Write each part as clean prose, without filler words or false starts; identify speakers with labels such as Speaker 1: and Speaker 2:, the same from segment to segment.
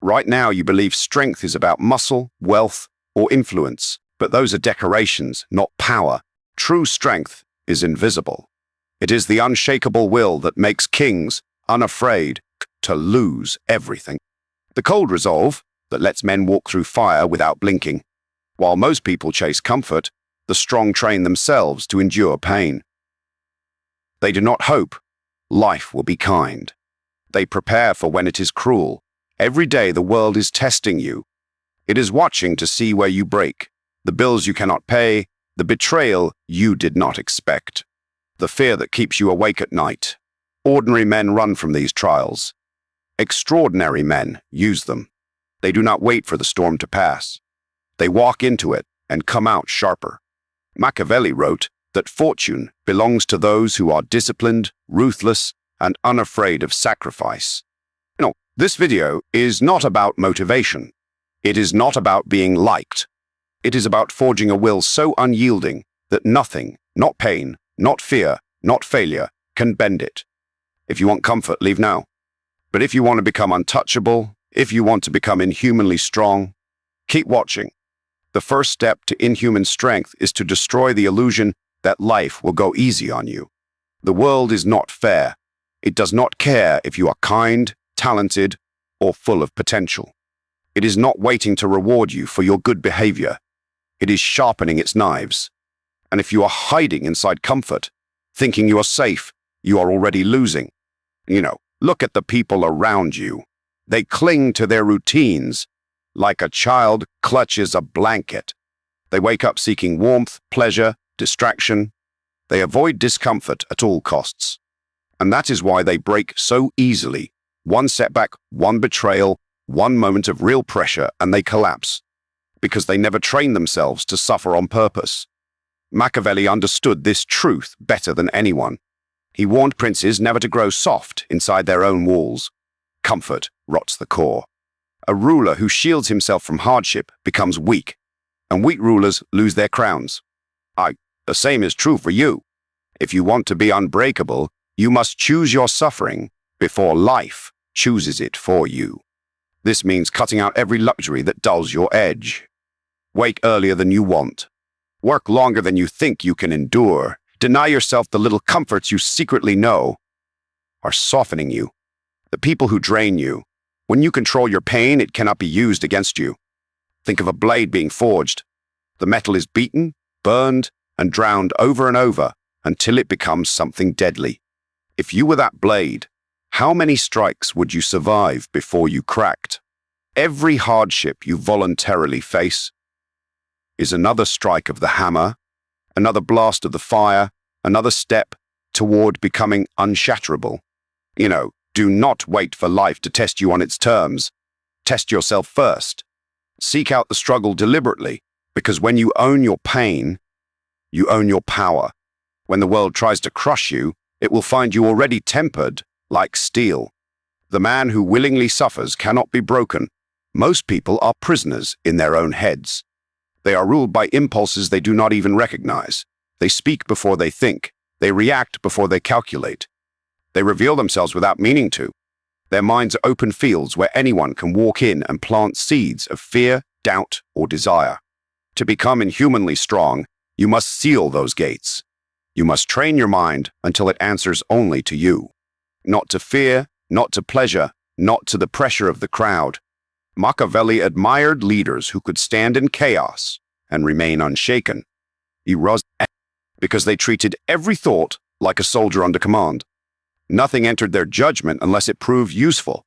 Speaker 1: Right now, you believe strength is about muscle, wealth, or influence, but those are decorations, not power. True strength is invisible. It is the unshakable will that makes kings unafraid to lose everything. The cold resolve that lets men walk through fire without blinking. While most people chase comfort, the strong train themselves to endure pain. They do not hope life will be kind. They prepare for when it is cruel. Every day the world is testing you. It is watching to see where you break, the bills you cannot pay, the betrayal you did not expect, the fear that keeps you awake at night. Ordinary men run from these trials. Extraordinary men use them. They do not wait for the storm to pass. They walk into it and come out sharper. Machiavelli wrote that fortune belongs to those who are disciplined, ruthless, and unafraid of sacrifice. This video is not about motivation. It is not about being liked. It is about forging a will so unyielding that nothing, not pain, not fear, not failure, can bend it. If you want comfort, leave now. But if you want to become untouchable, if you want to become inhumanly strong, keep watching. The first step to inhuman strength is to destroy the illusion that life will go easy on you. The world is not fair. It does not care if you are kind, talented, or full of potential. It is not waiting to reward you for your good behavior. It is sharpening its knives. And if you are hiding inside comfort, thinking you are safe, you are already losing. Look at the people around you. They cling to their routines like a child clutches a blanket. They wake up seeking warmth, pleasure, distraction. They avoid discomfort at all costs. And that is why they break so easily. One setback, one betrayal, one moment of real pressure, and they collapse. Because they never train themselves to suffer on purpose. Machiavelli understood this truth better than anyone. He warned princes never to grow soft inside their own walls. Comfort rots the core. A ruler who shields himself from hardship becomes weak, and weak rulers lose their crowns. The same is true for you. If you want to be unbreakable, you must choose your suffering before life chooses it for you. This means cutting out every luxury that dulls your edge. Wake earlier than you want. Work longer than you think you can endure. Deny yourself the little comforts you secretly know are softening you. The people who drain you. When you control your pain, it cannot be used against you. Think of a blade being forged. The metal is beaten, burned, and drowned over and over until it becomes something deadly. If you were that blade, how many strikes would you survive before you cracked? Every hardship you voluntarily face is another strike of the hammer, another blast of the fire, another step toward becoming unshatterable. Do not wait for life to test you on its terms. Test yourself first. Seek out the struggle deliberately, because when you own your pain, you own your power. When the world tries to crush you, it will find you already tempered like steel. The man who willingly suffers cannot be broken. Most people are prisoners in their own heads. They are ruled by impulses they do not even recognize. They speak before they think. They react before they calculate. They reveal themselves without meaning to. Their minds are open fields where anyone can walk in and plant seeds of fear, doubt, or desire. To become inhumanly strong, you must seal those gates. You must train your mind until it answers only to you. Not to fear, not to pleasure, not to the pressure of the crowd. Machiavelli admired leaders who could stand in chaos and remain unshaken. He rose because they treated every thought like a soldier under command. Nothing entered their judgment unless it proved useful.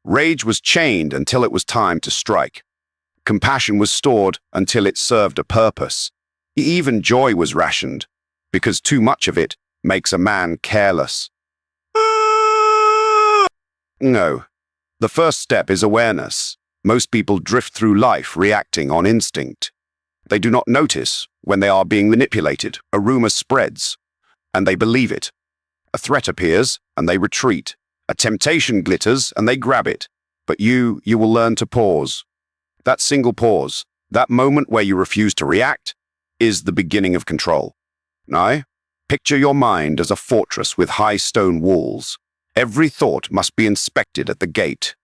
Speaker 1: Rage was chained until it was time to strike. Compassion was stored until it served a purpose. Even joy was rationed, because too much of it makes a man careless. No. The first step is awareness. Most people drift through life reacting on instinct. They do not notice when they are being manipulated. A rumor spreads, and they believe it. A threat appears, and they retreat. A temptation glitters, and they grab it. But you will learn to pause. That single pause, that moment where you refuse to react, is the beginning of control. Now, picture your mind as a fortress with high stone walls. Every thought must be inspected at the gate.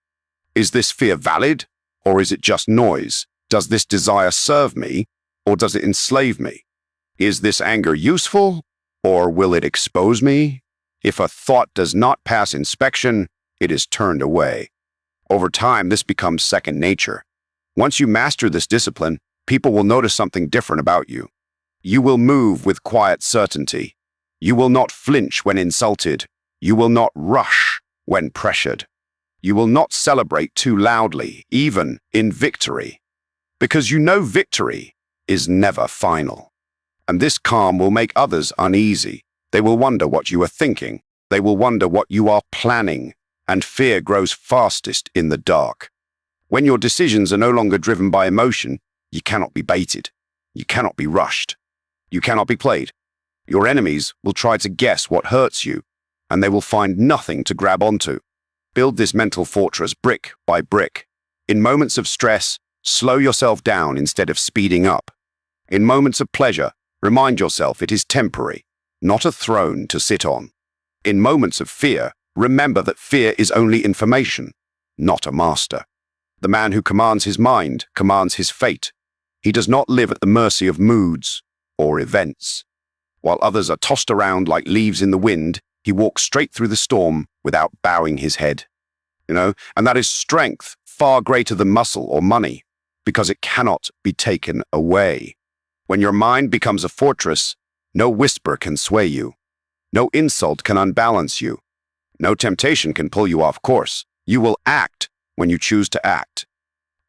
Speaker 1: Is this fear valid, or is it just noise? Does this desire serve me, or does it enslave me? Is this anger useful, or will it expose me? If a thought does not pass inspection, it is turned away. Over time, this becomes second nature. Once you master this discipline, people will notice something different about you. You will move with quiet certainty. You will not flinch when insulted. You will not rush when pressured. You will not celebrate too loudly, even in victory, because you know victory is never final. And this calm will make others uneasy. They will wonder what you are thinking. They will wonder what you are planning. And fear grows fastest in the dark. When your decisions are no longer driven by emotion, you cannot be baited. You cannot be rushed. You cannot be played. Your enemies will try to guess what hurts you, and they will find nothing to grab onto. Build this mental fortress brick by brick. In moments of stress, slow yourself down instead of speeding up. In moments of pleasure, remind yourself it is temporary, not a throne to sit on. In moments of fear, remember that fear is only information, not a master. The man who commands his mind commands his fate. He does not live at the mercy of moods or events. While others are tossed around like leaves in the wind, he walks straight through the storm without bowing his head. And that is strength far greater than muscle or money, because it cannot be taken away. When your mind becomes a fortress, no whisper can sway you. No insult can unbalance you. No temptation can pull you off course. You will act when you choose to act.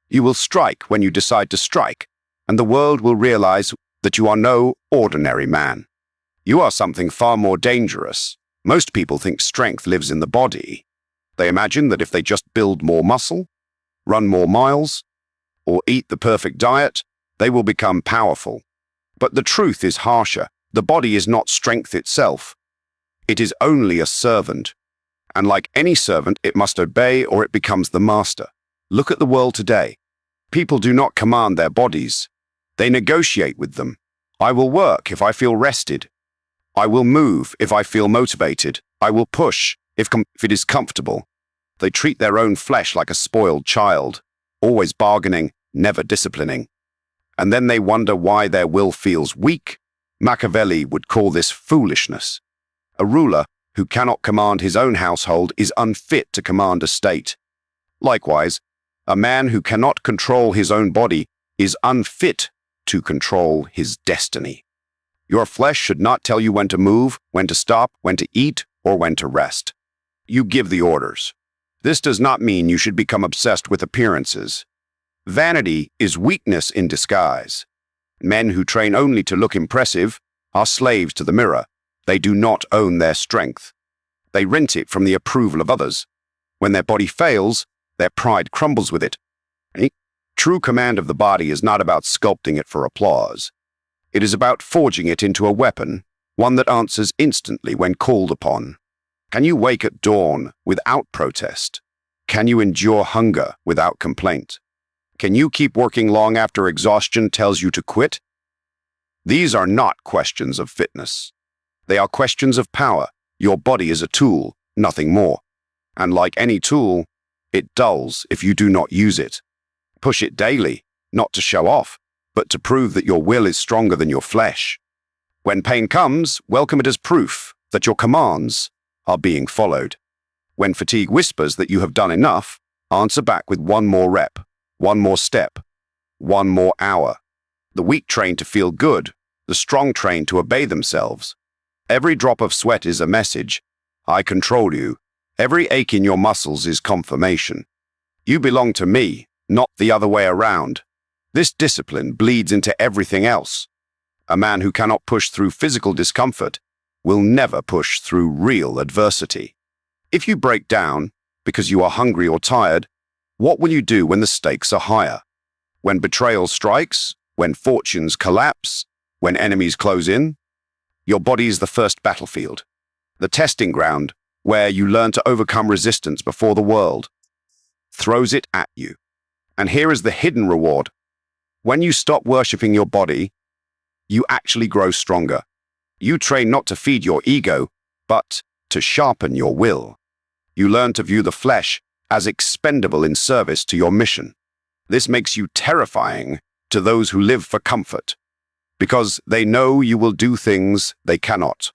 Speaker 1: You will strike when you decide to strike, and the world will realize that you are no ordinary man. You are something far more dangerous. Most people think strength lives in the body. They imagine that if they just build more muscle, run more miles, or eat the perfect diet, they will become powerful. But the truth is harsher. The body is not strength itself. It is only a servant. And like any servant, it must obey or it becomes the master. Look at the world today. People do not command their bodies. They negotiate with them. I will work if I feel rested. I will move if I feel motivated. I will push if it is comfortable. They treat their own flesh like a spoiled child, always bargaining, never disciplining. And then they wonder why their will feels weak. Machiavelli would call this foolishness. A ruler who cannot command his own household is unfit to command a state. Likewise, a man who cannot control his own body is unfit to control his destiny. Your flesh should not tell you when to move, when to stop, when to eat, or when to rest. You give the orders. This does not mean you should become obsessed with appearances. Vanity is weakness in disguise. Men who train only to look impressive are slaves to the mirror. They do not own their strength. They rent it from the approval of others. When their body fails, their pride crumbles with it. True command of the body is not about sculpting it for applause. It is about forging it into a weapon, one that answers instantly when called upon. Can you wake at dawn without protest? Can you endure hunger without complaint? Can you keep working long after exhaustion tells you to quit? These are not questions of fitness. They are questions of power. Your body is a tool, nothing more. And like any tool, it dulls if you do not use it. Push it daily, not to show off, but to prove that your will is stronger than your flesh. When pain comes, welcome it as proof that your commands are being followed. When fatigue whispers that you have done enough, answer back with one more rep, one more step, one more hour. The weak train to feel good, the strong train to obey themselves. Every drop of sweat is a message. I control you. Every ache in your muscles is confirmation. You belong to me, not the other way around. This discipline bleeds into everything else. A man who cannot push through physical discomfort will never push through real adversity. If you break down because you are hungry or tired, what will you do when the stakes are higher? When betrayal strikes? When fortunes collapse? When enemies close in? Your body is the first battlefield, the testing ground where you learn to overcome resistance before the world throws it at you. And here is the hidden reward. When you stop worshipping your body, you actually grow stronger. You train not to feed your ego, but to sharpen your will. You learn to view the flesh as expendable in service to your mission. This makes you terrifying to those who live for comfort, because they know you will do things they cannot.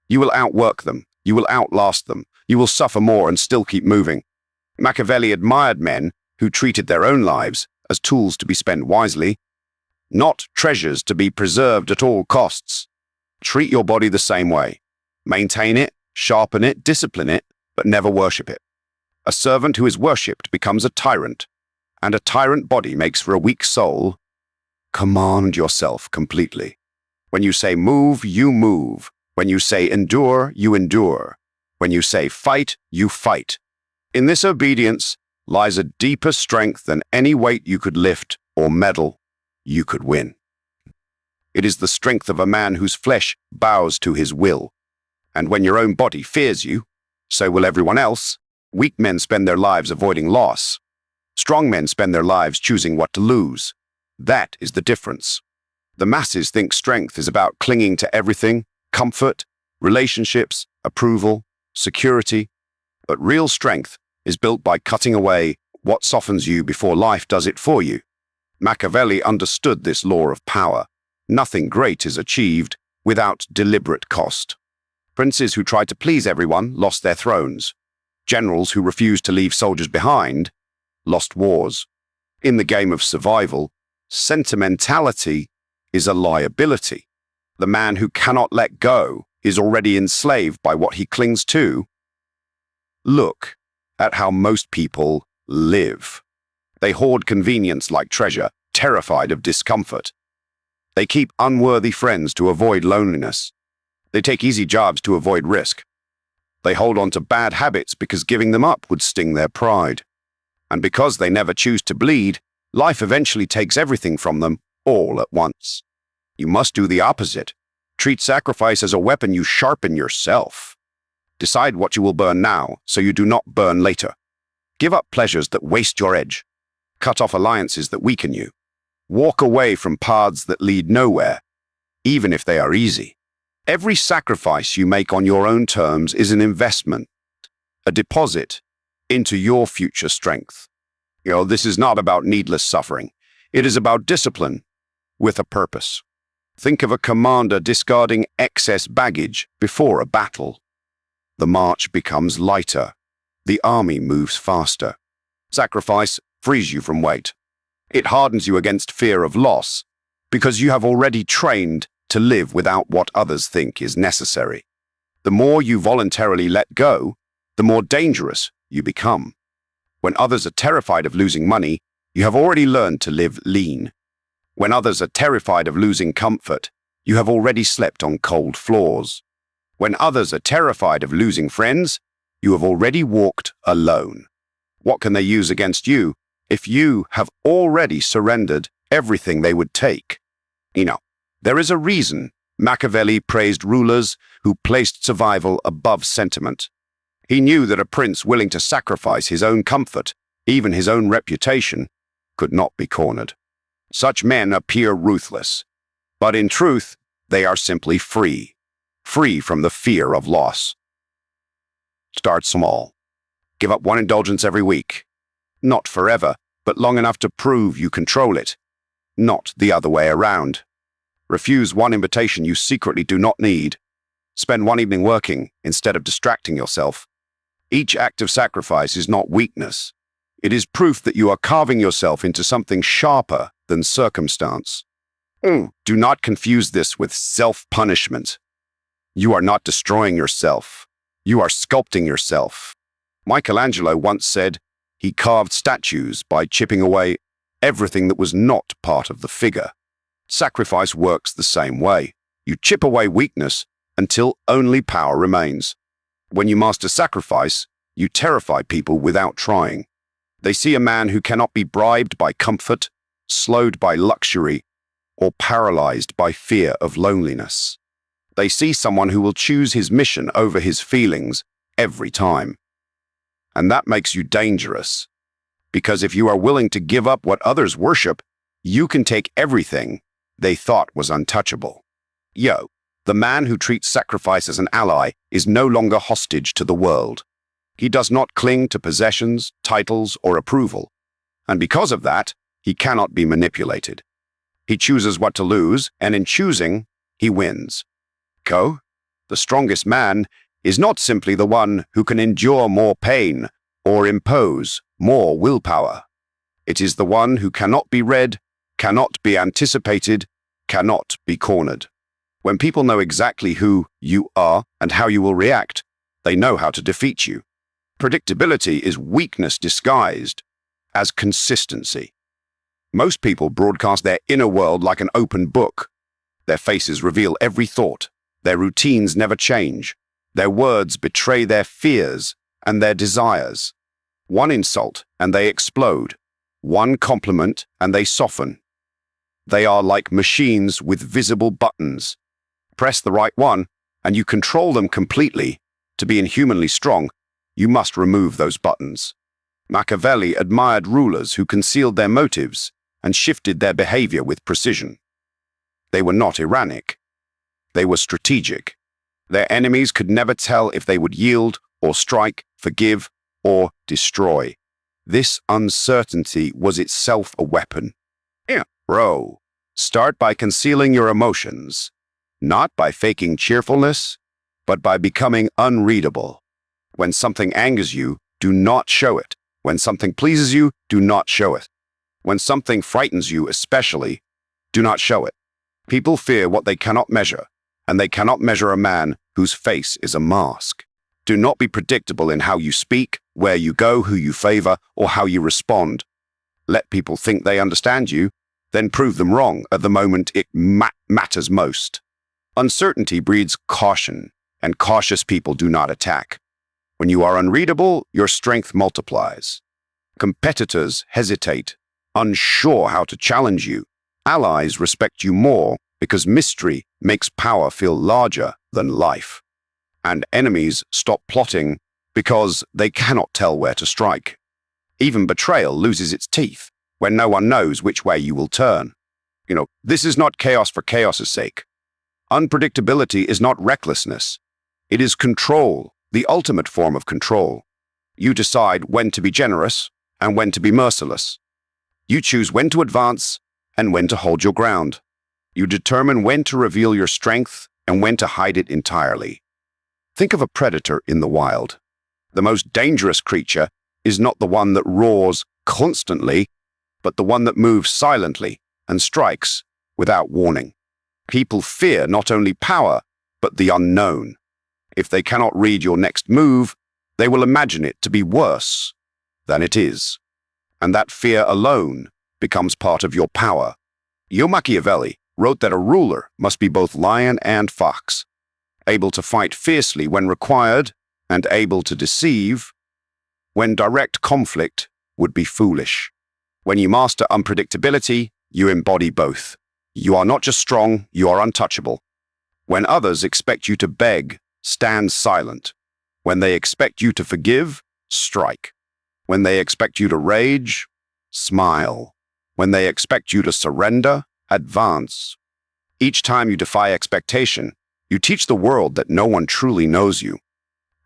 Speaker 1: You will outwork them, you will outlast them, you will suffer more and still keep moving. Machiavelli admired men who treated their own lives as tools to be spent wisely, not treasures to be preserved at all costs. Treat your body the same way. Maintain it, sharpen it, discipline it, but never worship it. A servant who is worshipped becomes a tyrant, and a tyrant body makes for a weak soul. Command yourself completely. When you say move, you move. When you say endure, you endure. When you say fight, you fight. In this obedience lies a deeper strength than any weight you could lift or medal you could win. It is the strength of a man whose flesh bows to his will. And when your own body fears you, so will everyone else. Weak men spend their lives avoiding loss. Strong men spend their lives choosing what to lose. That is the difference. The masses think strength is about clinging to everything, comfort, relationships, approval, security. But real strength is built by cutting away what softens you before life does it for you. Machiavelli understood this law of power. Nothing great is achieved without deliberate cost. Princes who tried to please everyone lost their thrones. Generals who refused to leave soldiers behind lost wars. In the game of survival, sentimentality is a liability. The man who cannot let go is already enslaved by what he clings to. Look at how most people live. They hoard convenience like treasure, terrified of discomfort. They keep unworthy friends to avoid loneliness. They take easy jobs to avoid risk. They hold on to bad habits because giving them up would sting their pride. And because they never choose to bleed, life eventually takes everything from them all at once. You must do the opposite. Treat sacrifice as a weapon you sharpen yourself. Decide what you will burn now so you do not burn later. Give up pleasures that waste your edge. Cut off alliances that weaken you. Walk away from paths that lead nowhere, even if they are easy. Every sacrifice you make on your own terms is an investment, a deposit into your future strength. This is not about needless suffering. It is about discipline with a purpose. Think of a commander discarding excess baggage before a battle. The march becomes lighter. The army moves faster. Sacrifice frees you from weight. It hardens you against fear of loss because you have already trained to live without what others think is necessary. The more you voluntarily let go, the more dangerous you become. When others are terrified of losing money, you have already learned to live lean. When others are terrified of losing comfort, you have already slept on cold floors. When others are terrified of losing friends, you have already walked alone. What can they use against you if you have already surrendered everything they would take? There is a reason Machiavelli praised rulers who placed survival above sentiment. He knew that a prince willing to sacrifice his own comfort, even his own reputation, could not be cornered. Such men appear ruthless, but in truth, they are simply free from the fear of loss. Start small. Give up one indulgence every week. Not forever, but long enough to prove you control it. Not the other way around. Refuse one invitation you secretly do not need. Spend one evening working instead of distracting yourself. Each act of sacrifice is not weakness. It is proof that you are carving yourself into something sharper than circumstance. Do not confuse this with self-punishment. You are not destroying yourself. You are sculpting yourself. Michelangelo once said he carved statues by chipping away everything that was not part of the figure. Sacrifice works the same way. You chip away weakness until only power remains. When you master sacrifice, you terrify people without trying. They see a man who cannot be bribed by comfort, slowed by luxury, or paralyzed by fear of loneliness. They see someone who will choose his mission over his feelings every time. And that makes you dangerous. Because if you are willing to give up what others worship, you can take everything they thought was untouchable. The man who treats sacrifice as an ally is no longer hostage to the world. He does not cling to possessions, titles, or approval. And because of that, he cannot be manipulated. He chooses what to lose, and in choosing, he wins. The strongest man is not simply the one who can endure more pain or impose more willpower. It is the one who cannot be read, cannot be anticipated, cannot be cornered. When people know exactly who you are and how you will react, they know how to defeat you. Predictability is weakness disguised as consistency. Most people broadcast their inner world like an open book. Their faces reveal every thought. Their routines never change. Their words betray their fears and their desires. One insult and they explode. One compliment and they soften. They are like machines with visible buttons. Press the right one and you control them completely. To be inhumanly strong, you must remove those buttons. Machiavelli admired rulers who concealed their motives and shifted their behavior with precision. They were not erratic. They were strategic. Their enemies could never tell if they would yield or strike, forgive or destroy. This uncertainty was itself a weapon. Start by concealing your emotions, not by faking cheerfulness, but by becoming unreadable. When something angers you, do not show it. When something pleases you, do not show it. When something frightens you especially, do not show it. People fear what they cannot measure, and they cannot measure a man whose face is a mask. Do not be predictable in how you speak, where you go, who you favor, or how you respond. Let people think they understand you, then prove them wrong at the moment it matters most. Uncertainty breeds caution, and cautious people do not attack. When you are unreadable, your strength multiplies. Competitors hesitate, unsure how to challenge you. Allies respect you more because mystery makes power feel larger than life. And enemies stop plotting because they cannot tell where to strike. Even betrayal loses its teeth when no one knows which way you will turn. This is not chaos for chaos's sake. Unpredictability is not recklessness. It is control, the ultimate form of control. You decide when to be generous and when to be merciless. You choose when to advance and when to hold your ground. You determine when to reveal your strength and when to hide it entirely. Think of a predator in the wild. The most dangerous creature is not the one that roars constantly, but the one that moves silently and strikes without warning. People fear not only power, but the unknown. If they cannot read your next move, they will imagine it to be worse than it is. And that fear alone becomes part of your power. Machiavelli wrote that a ruler must be both lion and fox, able to fight fiercely when required and able to deceive when direct conflict would be foolish. When you master unpredictability, you embody both. You are not just strong, you are untouchable. When others expect you to beg, stand silent. When they expect you to forgive, strike. When they expect you to rage, smile. When they expect you to surrender, advance. Each time you defy expectation, you teach the world that no one truly knows you.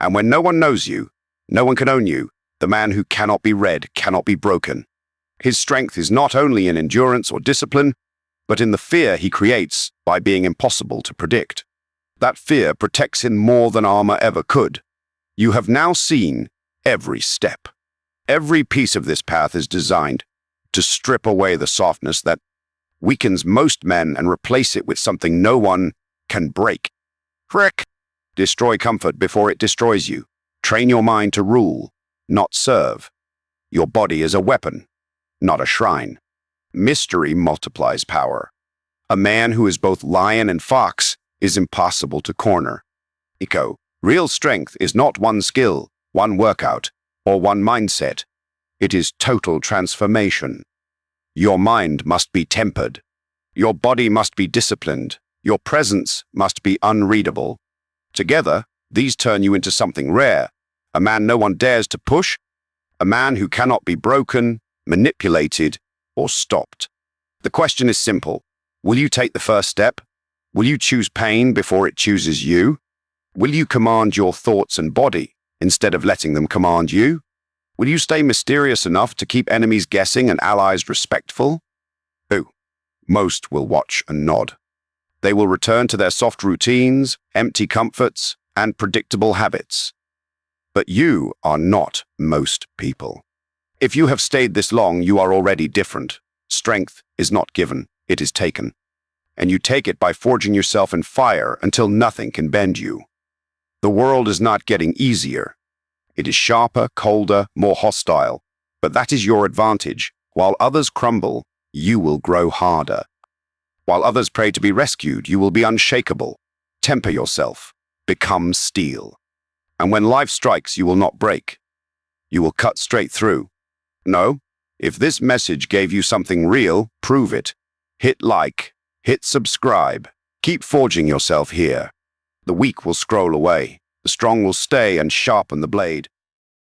Speaker 1: And when no one knows you, no one can own you. The man who cannot be read cannot be broken. His strength is not only in endurance or discipline, but in the fear he creates by being impossible to predict. That fear protects him more than armor ever could. You have now seen every step. Every piece of this path is designed to strip away the softness that weakens most men and replace it with something no one can break. Destroy comfort before it destroys you. Train your mind to rule, not serve. Your body is a weapon, not a shrine. Mystery multiplies power. A man who is both lion and fox is impossible to corner. Real strength is not one skill, one workout, or one mindset. It is total transformation. Your mind must be tempered. Your body must be disciplined. Your presence must be unreadable. Together, these turn you into something rare, a man no one dares to push, a man who cannot be broken, manipulated, or stopped. The question is simple. Will you take the first step? Will you choose pain before it chooses you? Will you command your thoughts and body instead of letting them command you? Will you stay mysterious enough to keep enemies guessing and allies respectful? Oh, most will watch and nod. They will return to their soft routines, empty comforts, and predictable habits. But you are not most people. If you have stayed this long, you are already different. Strength is not given, it is taken. And you take it by forging yourself in fire until nothing can bend you. The world is not getting easier. It is sharper, colder, more hostile. But that is your advantage. While others crumble, you will grow harder. While others pray to be rescued, you will be unshakable. Temper yourself. Become steel. And when life strikes, you will not break. You will cut straight through. No, if this message gave you something real, prove it. Hit like, hit subscribe. Keep forging yourself here. The weak will scroll away. The strong will stay and sharpen the blade.